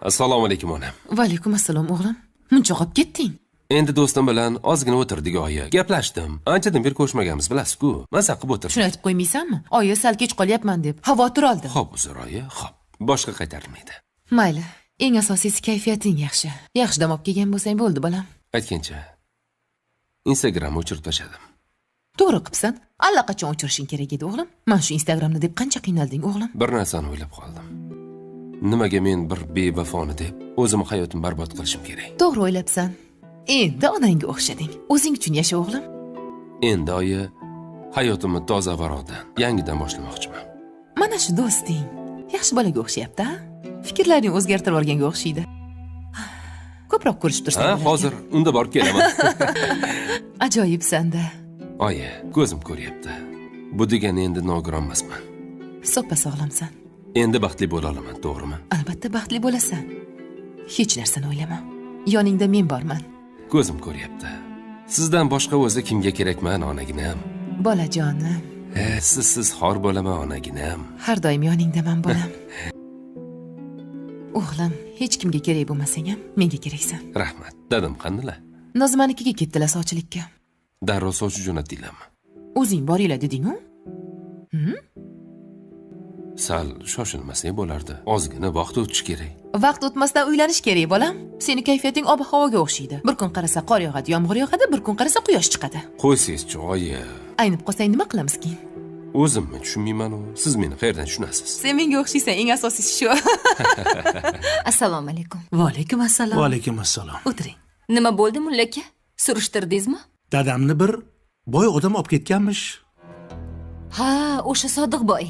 Assalomu alaykum onam. Va alaykum assalom o'g'lim. Muncha qolib ketding? Endi do'stim bilan ozgina o'tirdik oyi. Gaplashdim. Anchadan beri ko'rishmaganmiz, bilasiz-ku. Maza qilib o'tirdik. Shuni aytib qo'ymaysanmi? Oyi sal kech qolyapman deb xavotir oldim. Xo'p, uzr oyi, xo'p. Boshqa qaytarilmaydi. Mayli. Eng asosiysi kayfiyating yaxshi. Yaxshi dam olib kelgan bo'lsang bo'ldi, bolam. Aytgancha Instagramni o'chirib tashladim. To'g'ri qilibsan. Allaqachon o'chirishing kerak edi o'g'lim. Men shu Instagramni deb qancha qiynalding o'g'lim? Bir narsani o'ylab qoldim. Nimaga men bir bevafoni deb o'zimni hayotimni barbod qilishim kerak? To'g'ri o'ylabsan. Endi onangga o'xshading. O'zing uchun yasha o'g'lim. Endi oyi hayotimni toza varodan yangidan boshlamoqchiman. Mana shu do'sting yaxshi bolaga o'xshayapti, ha? Fikrlaring o'zgartirib olganga o'xshaydi. Ko'proq ko'rishib tursan. Ha, hozir unda borib kelaman. Ajoyibsan-da. Oyi, ko'zim ko'ryapti. Bu degani endi nogiron emasman. Soppa sog'lomsan. Endi baxtli bo'la olaman, to'g'rimi? Albatta baxtli bo'lasan. Hech narsani o'ylama. Yoningda men borman. Ko'zim ko'ryapti. Sizdan boshqa o'zi kimga kerakman, onaginam? Bolajonim. Siz xor bo'laman, onaginam. Har doim yoningdaman bolam. O'g'lim, hech kimga kerak bo'lmasang ham menga keraksan. Rahmat. Dadam qandilar? Nozimanikiga ketdilar sovchilikka. Darrov sovchi jo'natdinglarmi? O'zing boringlar deding-ku? Sal shoshilmasak bo'lardi. Ozgina vaqt o'tish kerak. Vaqt o'tmasdan uylanish kerak, bolam. Seni kayfiyating ob-havoga o'xshaydi. Bir kun qarasa qor yog'adi, yomg'ir yog'adi, bir kun qarasa quyosh chiqadi. Qo'ysiz-chi, oyi. Aynib qolsang nima qilamiz keyin? O'zimni tushunmayman-ku. Siz meni qayerdan tushunasiz? Sen menga o'xshaysan, eng asosiysi shu. Assalomu alaykum. Va alaykum assalom. Va alaykum assalom. O'tiring. Nima bo'ldi mulla aka? Surishtirdingizmi? Dadamni bir boy odam olib ketganmish. Ha, o'sha Sodiqboy.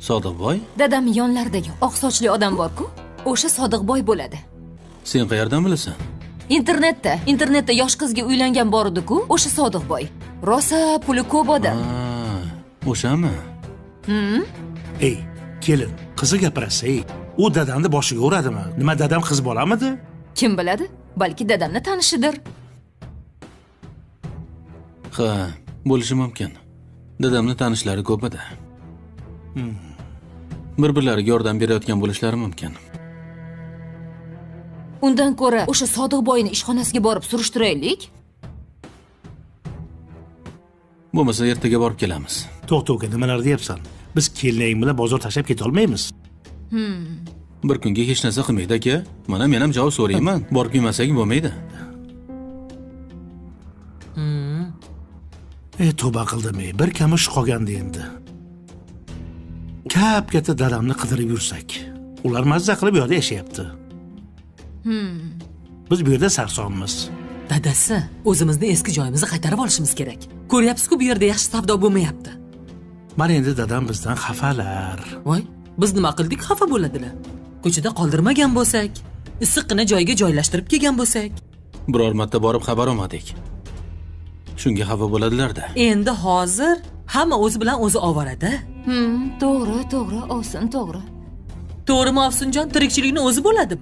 Sodiqboy? Dadam yonlaridagi oq sochli odam bor-ku, o'sha Sodiqboy bo'ladi. Sen qayerdan bilasan? Internetda yosh qizga uylangan bor edi-ku, o'sha Sodiqboy. Rosa puli ko'p odam. O'shami? Ey, kelin, qizi gapirasiz, ey. U dadamni boshiga uradimi? Nima, dadam qiz bo'lamidi? Kim biladi? Balki dadamni tanishidir. Ha, bo'lishi mumkin. Dadamni tanishlari ko'p edi. Bir-birlariga yordam berayotgan bo'lishlari mumkin. Undan ko'ra o'sha Sodiqboyni ishxonasiga borib surishtiraylik. Bo'lmasa ertaga borib kelamiz. To'xta, nimalar deyapsan? Biz kelinaying bilan bozor tashlab keta olmaymiz. Bir kunga hech narsa qilmaydi aka. Mana men ham javob so'rayman. Borib kelmasak bo'lmaydi. Tavba qildim, bir kamish qolgandi endi. Kap-katta dadamni qidirib yursak, ular mazza qilib yo'lda yashayapti. Biz bu yerda sarsonmiz. Dadasi, o'zimizni eski joyimizga qaytarib olishimiz kerak. Ko'ryapsiz-ku, bu yerda yaxshi savdo bo'lmayapti. Mana endi dadam bizdan xafalar. Voy, biz nima qildik xafa bo'ladilar? Ko'chada qoldirmagan bo'lsak, issiqqina joyga joylashtirib kelgan bo'lsak, Biror marta borib xabar olmadik. Shunga xafa bo'ladilar-da. Endi hozir hamma o'zi bilan o'zi ovorada. To'g'ri, Ovsin, to'g'ri. To'g'rimi Ovsinjon, tirikchilikni o'zi bo'ladi.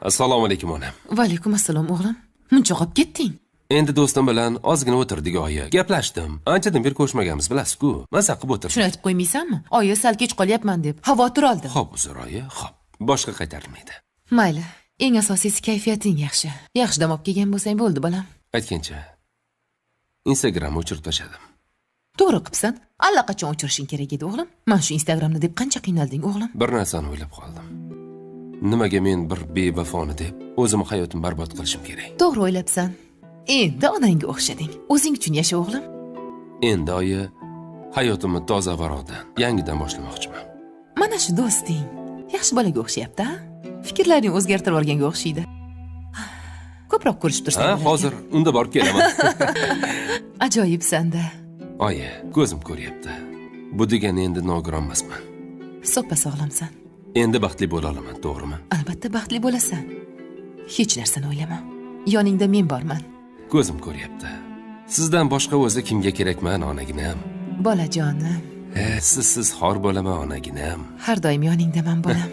Assalomu alaykum onam. Va alaykum assalom o'g'lim. Muncha qolib ketding? Endi do'stim bilan ozgina o'tirdik oyi. Gaplashdim. Anchadan beri ko'rishmaganmiz, bilasiz-ku. Maza qilib o'tirdik. Shuni aytib qo'ymaysanmi? Oyi sal kech qolyapman deb xavotir oldim. Xo'p, uzr oyi, xo'p. Boshqa qaytarilmaydi. Mayli. Eng asosiysi kayfiyating yaxshi. Yaxshi dam olib kelgan bo'lsang bo'ldi, bolam. Aytgancha Instagramni o'chirib tashladim. To'g'ri qilibsan. Allaqachon o'chirishing kerak edi o'g'lim. Men shu Instagramni deb qancha qiynalding o'g'lim? Bir narsani o'ylab qoldim. Nimaga men bir bevafoni deb o'zimni hayotimni barbod qilishim kerak? To'g'ri o'ylabsan. Endi onangga o'xshading. O'zing uchun yasha o'g'lim. Endi oyi hayotimni toza varodan yangidan boshlamoqchiman. Mana shu do'sting yaxshi bolaga o'xshayapti, ha? Fikrlaring o'zgartirib olganga o'xshaydi. Ko'proq ko'rishib tursan. Ha, hozir unda borib kelaman. Ajoyibsan-da. Oyi, ko'zim ko'ryapti. Bu degani endi nogiron emasman. Soppa sog'lomsan. Endi baxtli bo'la olaman, to'g'rimi? Albatta baxtli bo'lasan. Hech narsani o'ylama. Yoningda men borman. Ko'zim ko'ryapti. Sizdan boshqa o'zi kimga kerakman, onaginam? Bolajonim. Siz xor bo'laman, onaginam. Har doim yoningdaman, bolam.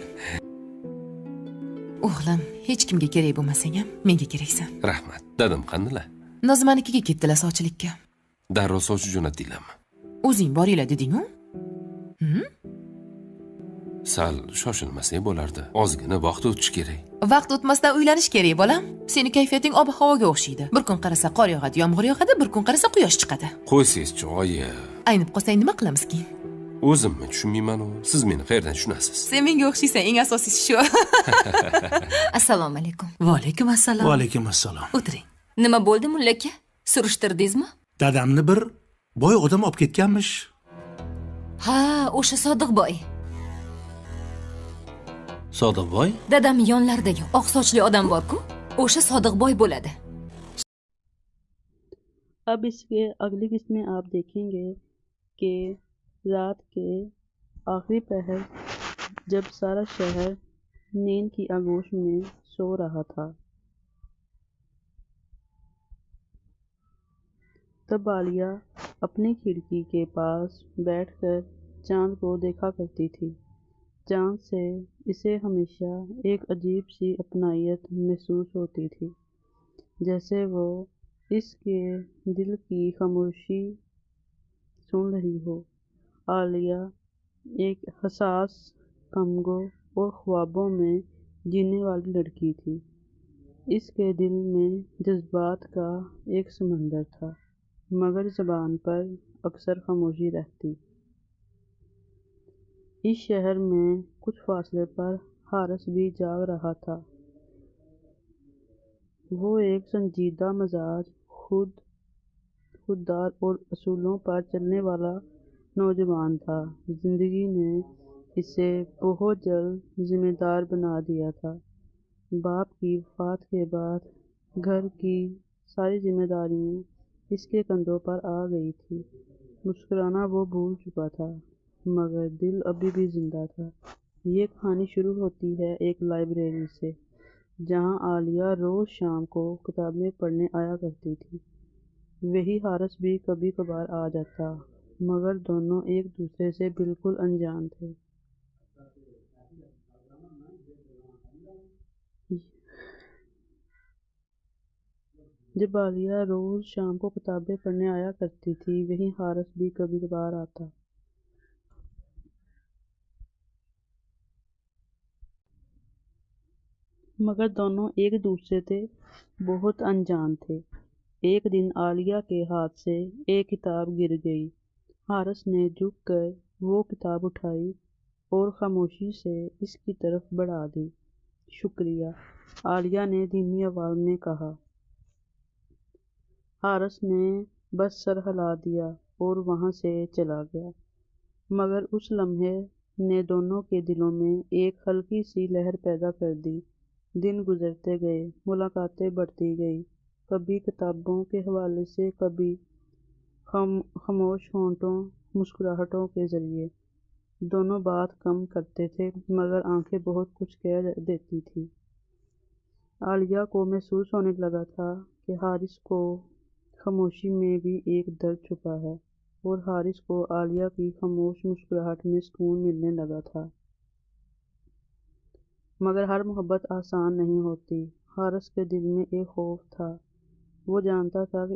O'g'lim, hech kimga kerak bo'lmasang ham menga keraksan. Rahmat. Dadam qandilar? Nozimanikiga ketdilar sovchilikka. Darrov sovchi jo'natdinglarmi? O'zing boringlar deding-ku? Sal shoshilmasak bo'lardi. Ozgina vaqt o'tishi kerak. Vaqt o'tmasdan uylanish kerak, bolam. Seni kayfiyating ob-havoga o'xshaydi. Bir kun qarasa qor yog'adi, yomg'ir yog'adi, bir kun qarasa quyosh chiqadi. Qo'ysiz-chi, oyi. Aynib qolsang nima qilamiz keyin? O'zimni tushunmayman-u. Siz meni qayerdan tushunasiz? Sen menga o'xshaysan, eng asosiysi shu. Assalomu alaykum. Va alaykum assalom. Va alaykum assalom. O'tiring. Nima bo'ldi mulla aka? Surishtirdingizmi? Dadamni bir boy odam olib ketganmish. Ha, o'sha Sodiqboy. Sodiqboy? Dadam yonlaridagi oq sochli odam bor-ku, o'sha Sodiqboy bo'ladi. अब इसके अगली किस्त में आप देखेंगे कि रात के आखिरी पहर जब सारा शहर नींद की आगोश में सो रहा था, तब आलिया अपनी खिड़की के पास बैठकर चांद को देखा करती थी। चांद से इसे हमेशा एक अजीब सी अपनायत महसूस होती थी, जैसे वो इसके दिल की खामोशी सुन रही हो। आलिया एक हसास, कमगो और ख्वाबों में जीने वाली लड़की थी। इसके दिल में जज्बात का एक समंदर था, मगर ज़बान पर अक्सर खामोशी रहती। इस शहर में कुछ फासले पर हारिस भी जाग रहा था। वो एक संजीदा मजाज, खुददार और असूलों पर चलने वाला नौजवान था। जिंदगी ने इसे बहुत जल्द जिम्मेदार बना दिया था। बाप की वफ़ात के बाद घर की सारी जिम्मेदारियां इसके कंधों पर आ गई थी। मुस्कुराना वो भूल चुका था, मगर दिल अभी भी जिंदा था। ये कहानी शुरू होती है एक लाइब्रेरी से, जहां आलिया रोज़ शाम को किताबें पढ़ने आया करती थी। वही हारिस भी कभी कभार आ जाता, मगर दोनों एक दूसरे से बिल्कुल अनजान थे। जब आलिया रोज़ शाम को किताबें पढ़ने आया करती थी, वहीं हारिस भी कभी कभार आता। मगर दोनों एक दूसरे से बहुत अनजान थे। एक दिन आलिया के हाथ से एक किताब गिर गई। हारिस ने झुककर वो किताब उठाई और खामोशी से इसकी तरफ बढ़ा दी। शुक्रिया, आलिया ने धीमी आवाज़ में कहा। हारिस ने बस सर हिला दिया और वहाँ से चला गया। मगर उस लम्हे ने दोनों के दिलों में एक हल्की सी लहर पैदा कर दी। दिन गुजरते गए, मुलाकातें बढ़ती गई, कभी किताबों के हवाले से, कभी खामोश होंठों, मुस्कुराहटों के ज़रिए। दोनों बात कम करते थे, मगर आंखें बहुत कुछ कह देती थी। आलिया को महसूस होने लगा था कि हारिस को खामोशी में भी एक दर्द छुपा है, और हारिस को आलिया की खामोश मुस्कुराहट में सुकून मिलने लगा था। मगर हर मोहब्बत आसान नहीं होती। हारिस के दिल में एक खौफ था। वो जानता था कि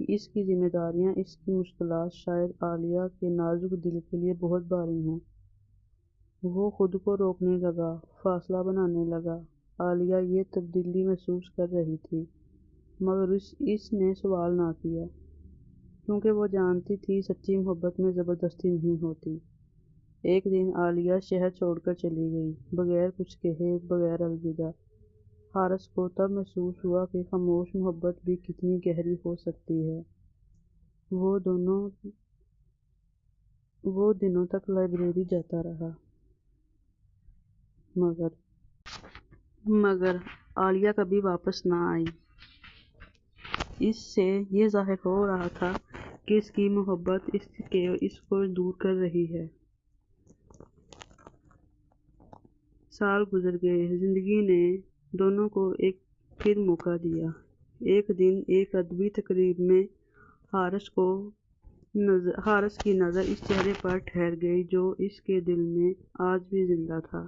इसकी जिम्मेदारियां, इसकी मुश्किलात शायद आलिया के नाजुक दिल के लिए बहुत भारी हैं। वो खुद को रोकने लगा, फासला बनाने लगा। आलिया ये तब्दीली महसूस कर रही थी, मगर इसने सवाल ना किया, क्योंकि वो जानती थी सच्ची मोहब्बत में ज़बरदस्ती नहीं होती। एक दिन आलिया शहर छोड़कर चली गई, बगैर कुछ कहे, बगैर अलविदा। हारिस को तब महसूस हुआ कि खामोश मोहब्बत भी कितनी गहरी हो सकती है। वो दिनों तक लाइब्रेरी जाता रहा, मगर आलिया कभी वापस ना आई। इससे ये जाहिर हो रहा था कि इसकी मोहब्बत इसको दूर कर रही है। साल गुजर गए। जिंदगी ने दोनों को एक फिर मौका दिया। एक दिन एक अदबी तकरीब में हारिस की नज़र इस चेहरे पर ठहर गई जो इसके दिल में आज भी जिंदा था।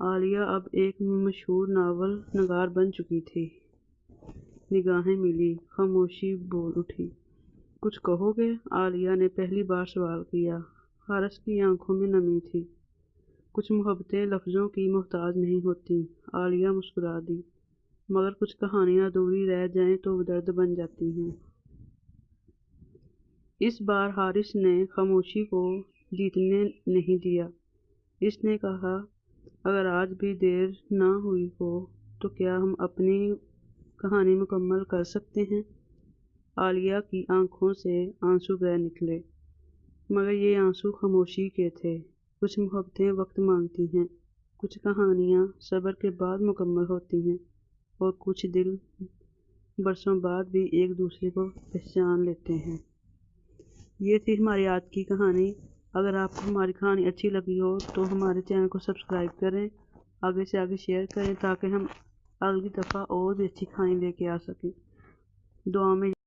आलिया अब एक मशहूर नावल नगार बन चुकी थी। निगाहें मिली, खामोशी बोल उठी। कुछ कहोगे? आलिया ने पहली बार सवाल किया। हारिस की आंखों में नमी थी। کچھ محبتیں لفظوں کی محتاج نہیں ہوتی۔ عالیہ مسکرا دی۔ مگر کچھ کہانیاں ادھوری رہ جائیں تو درد بن جاتی ہیں۔ اس بار حارث نے خاموشی کو جیتنے نہیں دیا۔ اس نے کہا، اگر آج بھی دیر نہ ہوئی ہو تو کیا ہم اپنی کہانی مکمل کر سکتے ہیں؟ عالیہ کی آنکھوں سے آنسو بہہ نکلے، مگر یہ آنسو خاموشی کے تھے۔ کچھ محبتیں وقت مانگتی ہیں، کچھ کہانیاں صبر کے بعد مکمل ہوتی ہیں، اور کچھ دل برسوں بعد بھی ایک دوسرے کو پہچان لیتے ہیں۔ یہ تھی ہماری آج کی کہانی۔ اگر آپ کو ہماری کہانی اچھی لگی ہو تو ہمارے چینل کو سبسکرائب کریں، آگے سے آگے شیئر کریں تاکہ ہم اگلی دفعہ اور بھی اچھی کہانی لے کے آ سکیں۔ دعا میں